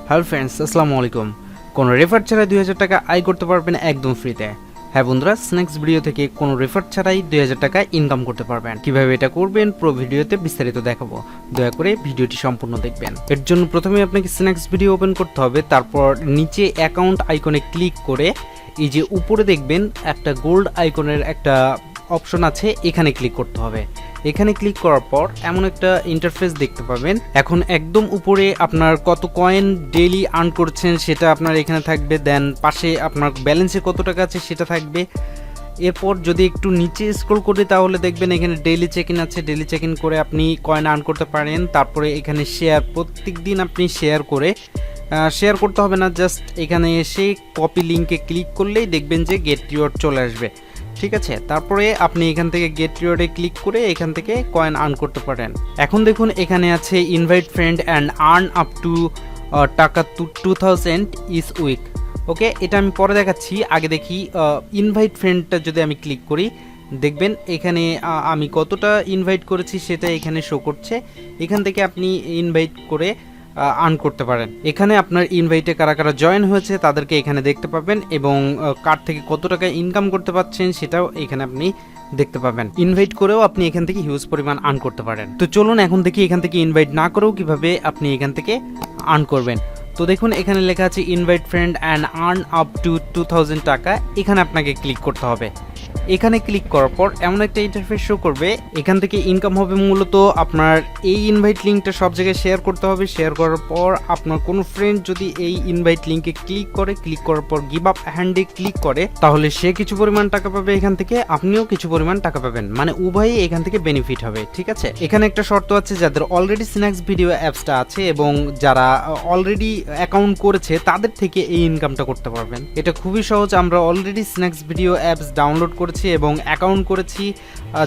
Hello friends, আসসালামু আলাইকুম। কোনো রেফার ছাড়াই 2000 টাকা আয় করতে পারবেন একদম ফ্রিতে। হ্যাঁ বন্ধুরা, স্ন্যাক্স ভিডিও থেকে কোনো রেফার ছাড়াই 2000 টাকা ইনকাম করতে পারবেন। কিভাবে এটা করবেন পুরো ভিডিওতে বিস্তারিত দেখাবো, দয়া করে ভিডিওটি সম্পূর্ণ দেখবেন। এর জন্য প্রথমে আপনাকে স্ন্যাক্স ভিডিও ওপেন করতে হবে, তারপর নিচে অ্যাকাউন্ট আইকনে ক্লিক করে এই যে উপরে দেখবেন একটা গোল্ড আইকনের একটা অপশন আছে, এখানে ক্লিক করতে হবে। এখানে ক্লিক করার পর এমন একটা ইন্টারফেস দেখতে পাবেন। এখন একদম উপরে আপনার কত কয়েন ডেইলি আর্ন করছেন সেটা আপনার এখানে থাকবে, দেন পাশে আপনার ব্যালেন্সে কত টাকা আছে সেটা থাকবে। এরপর যদি একটু নিচে স্ক্রল করি তাহলে দেখবেন এখানে ডেইলি চেক ইন আছে, ডেইলি চেক ইন করে আপনি কয়েন আর্ন করতে পারেন। তারপরে এখানে শেয়ার, প্রত্যেক দিন আপনি শেয়ার করে শেয়ার করতে হবে না, জাস্ট এখানে এসে কপি লিঙ্কে ক্লিক করলেই দেখবেন যে গেট রিওয়ার্ড চলে আসবে। ঠিক আছে, তারপরে আপনি এখান থেকে গেট রিওয়ার্ডে ক্লিক করে এখান থেকে কয়েন আর্ন করতে পারেন। এখন দেখুন এখানে আছে invite friend and earn up to টাকা 2000 ইজ উইক। ওকে, এটা আমি পরে দেখাচ্ছি, আগে দেখি ইনভাইট ফ্রেন্ডটা যদি আমি ক্লিক করি দেখবেন এখানে আমি কতটা ইনভাইট করেছি সেটা এখানে শো করছে। এখান থেকে আপনি ইনভাইট করে আর্ন করতে পারেন। এখানে আপনার ইনভাইটে কারা কারা জয়েন হয়েছে তাদেরকে এখানে দেখতে পাবেন, এবং কার থেকে কত টাকা ইনকাম করতে পারছেন সেটাও এখানে আপনি দেখতে পাবেন। ইনভাইট করেও আপনি এখান থেকে হিউজ পরিমাণ আর্ন করতে পারেন। তো চলুন এখন দেখি এখান থেকে ইনভাইট না করেও কিভাবে আপনি এখান থেকে আর্ন করবেন। তো দেখুন এখানে লেখা আছে invite friend and earn up to 2000 টাকা, এখানে আপনাকে ক্লিক করতে হবে। এখানে ক্লিক করার পর এমন একটা ইন্টারফেস শো করবে, এখান থেকে ইনকাম হবে মূলত আপনার এই ইনভাইট লিঙ্কটা সব জায়গায় শেয়ার করতে হবে। শেয়ার করার পর আপনার কোনো ফ্রেন্ড যদি এই ইনভাইট লিঙ্কে ক্লিক করে, ক্লিক করার পর গিভ আপ হ্যান্ডে ক্লিক করে, তাহলে সে কিছু পরিমাণ টাকা পাবে এখান থেকে, আপনিও কিছু পরিমাণ টাকা পাবেন, মানে উভয়ই এখান থেকে বেনিফিট হবে। ঠিক আছে, এখানে একটা শর্ত আছে, যাদের অলরেডি স্ন্যাক্স ভিডিও অ্যাপসটা আছে এবং যারা অলরেডি অ্যাকাউন্ট করেছে তাদের থেকে এই ইনকামটা করতে পারবেন। এটা খুবই সহজ, আমরা already snacks video apps download করেছি এবং অ্যাকাউন্ট করেছি,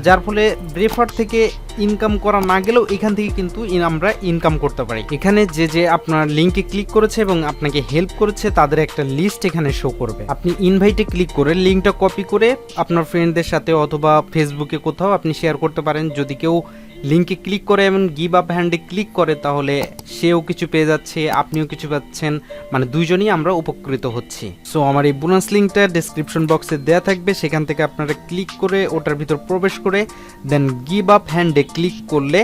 যার ফলে রেফার থেকে ইনকাম করা না গেলেও এখান থেকে কিন্তু আমরা ইনকাম করতে পারি। এখানে যে আপনার লিঙ্কে ক্লিক করেছে এবং আপনাকে হেল্প করেছে তাদের একটা লিস্ট এখানে শো করবে। আপনি ইনভাইটে ক্লিক করে লিঙ্কটা কপি করে আপনার ফ্রেন্ডদের সাথে অথবা ফেসবুকে কোথাও আপনি শেয়ার করতে পারেন। যদি কেউ লিঙ্কে ক্লিক করে এবং গিভ আপ হ্যান্ডে ক্লিক করে তাহলে সেও কিছু পেয়ে যাচ্ছে, আপনিও কিছু পাচ্ছেন, মানে দুইজনই আমরা উপকৃত হচ্ছি। সো আমার এই বোনাস লিঙ্কটা ডেসক্রিপশন বক্সে দেওয়া থাকবে, সেখান থেকে আপনারা ক্লিক করে ওটার ভিতর প্রবেশ করে দেন গিভ আপ হ্যান্ডে ক্লিক করলে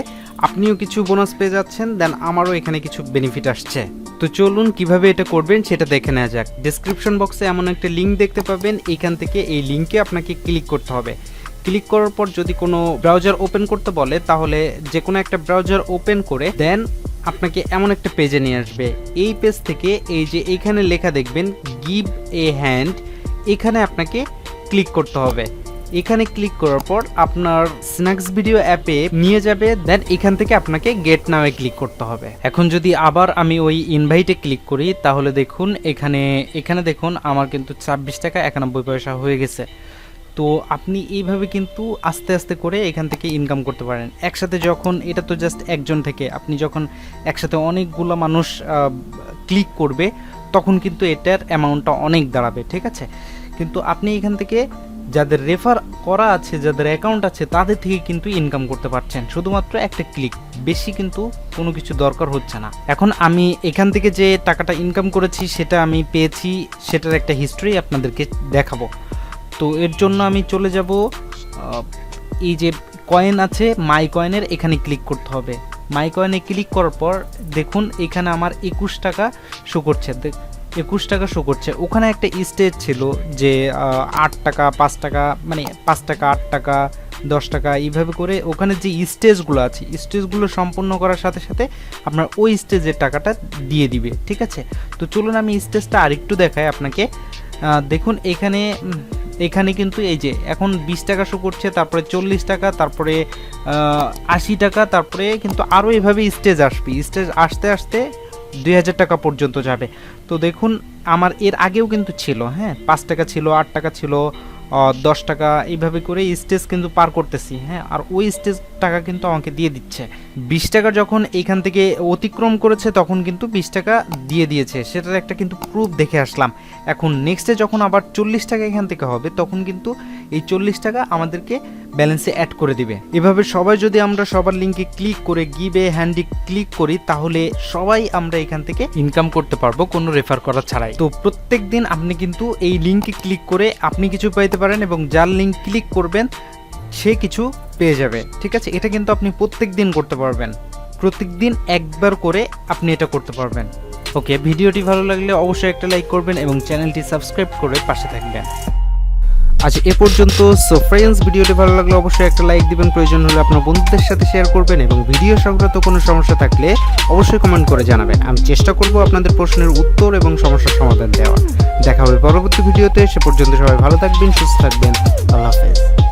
আপনিও কিছু বোনাস পেয়ে যাচ্ছেন, দেন আমারও এখানে কিছু বেনিফিট আসছে। তো চলুন কিভাবে এটা করবেন সেটা দেখে নেওয়া যাক। ডেসক্রিপশন বক্সে এমন একটা লিঙ্ক দেখতে পাবেন, এইখান থেকে এই লিঙ্কে আপনাকে ক্লিক করতে হবে। ক্লিক করার পর যদি কোনো ব্রাউজার ওপেন করতে বলে তাহলে যে কোনো একটা ব্রাউজার ওপেন করে দেন আপনাকে এমন একটা পেজে নিয়ে আসবে। এই পেজ থেকে এই যে এখানে লেখা দেখবেন গিভ এ হ্যান্ড, এখানে আপনাকে ক্লিক করতে হবে। এখানে ক্লিক করার পর আপনার স্ন্যাক্স ভিডিও অ্যাপে নিয়ে যাবে, দেন এখান থেকে আপনাকে গেট নাওয়ে ক্লিক করতে হবে। এখন যদি আবার আমি ওই ইনভাইটে ক্লিক করি তাহলে দেখুন এখানে দেখুন আমার কিন্তু 26 টাকা 91 পয়সা হয়ে গেছে। তো আপনি এইভাবে কিন্তু আস্তে আস্তে করে এখান থেকে ইনকাম করতে পারেন। একসাথে যখন, এটা তো জাস্ট একজন থেকে, আপনি যখন একসাথে অনেকগুলো মানুষ ক্লিক করবে তখন কিন্তু এটার অ্যামাউন্টটা অনেক দাঁড়াবে। ঠিক আছে, কিন্তু আপনি এখান থেকে যাদের রেফার করা আছে, যাদের অ্যাকাউন্ট আছে তাদের থেকে কিন্তু ইনকাম করতে পারছেন, শুধুমাত্র একটা ক্লিক, বেশি কিন্তু কোনো কিছু দরকার হচ্ছে না। এখন আমি এখান থেকে যে টাকাটা ইনকাম করেছি সেটা আমি পেয়েছি, সেটার একটা হিস্ট্রি আপনাদেরকে দেখাবো। তো এর জন্য আমি চলে যাব, এই যে কয়েন আছে মাই কয়েনের, এখানে ক্লিক করতে হবে। মাই কয়েনে ক্লিক করার পর দেখুন এখানে আমার 21 টাকা শো করছে, 21 টাকা শো করছে। ওখানে একটা স্টেজ ছিল যে 8 টাকা 5 টাকা, মানে 5 টাকা 8 টাকা 10 টাকা এইভাবে করে ওখানে যে স্টেজগুলো আছে, স্টেজগুলো সম্পূর্ণ করার সাথে সাথে আপনার ওই স্টেজের টাকাটা দিয়ে দিবে। ঠিক আছে, তো চলুন আমি স্টেজটা আরেকটু দেখাই আপনাকে। দেখুন এখানে কিন্তু এই যে এখন 20 টাকা শো করছে, তারপরে 40 টাকা, তারপরে 80 টাকা, তারপরে কিন্তু আরও এভাবে স্টেজ আসবে। স্টেজ আসতে আসতে 2000 টাকা পর্যন্ত যাবে। তো দেখুন আমার এর আগেও কিন্তু ছিল, হ্যাঁ 5 টাকা ছিল, 8 টাকা ছিল, 10 টাকা, এইভাবে করে স্টেজ কিন্তু পার করতেছি। হ্যাঁ, আর ওই স্টেজ টাকা কিন্তু আমাকে দিয়ে দিচ্ছে। 20 টাকা যখন এইখান থেকে অতিক্রম করেছে তখন কিন্তু 20 টাকা দিয়ে দিয়েছে, সেটার একটা কিন্তু প্রুফ দেখে আসলাম। এখন নেক্সটে যখন আবার 40 টাকা এখান থেকে হবে তখন কিন্তু এই 40 টাকা আমাদেরকে ব্যালেন্সে অ্যাড করে দিবে। এভাবে সবাই যদি আমরা সবার লিঙ্কে ক্লিক করে গিভে হ্যান্ডি ক্লিক করি তাহলে সবাই আমরা এখান থেকে ইনকাম করতে পারবো কোনো রেফার করা ছাড়াই। তো প্রত্যেক দিন আপনি কিন্তু এই লিঙ্কে ক্লিক করে আপনি কিছু পাইতে পারেন এবং যার লিঙ্ক ক্লিক করবেন সে কিছু পেয়ে যাবে। ঠিক আছে, এটা কিন্তু আপনি প্রত্যেক দিন করতে পারবেন, প্রত্যেক দিন একবার করে আপনি এটা করতে পারবেন। ওকে, ভিডিওটি ভালো লাগলে অবশ্যই একটা লাইক করবেন এবং চ্যানেলটি সাবস্ক্রাইব করে পাশে থাকবেন। আচ্ছা, এ পর্যন্ত। সো ফ্রেন্ডস, ভিডিওটি ভালো লাগলে অবশ্যই একটা লাইক দিবেন, প্রয়োজন হলে আপনার বন্ধুদের সাথে শেয়ার করবেন এবং ভিডিও সংক্রান্ত কোনো সমস্যা থাকলে অবশ্যই কমেন্ট করে জানাবেন। আমি চেষ্টা করব আপনাদের প্রশ্নের উত্তর এবং সমস্যার সমাধান দেওয়া। দেখা হবে পরবর্তী ভিডিওতে। সে পর্যন্ত সবাই ভালো থাকবেন, সুস্থ থাকবেন। আল্লাহ হাফেজ।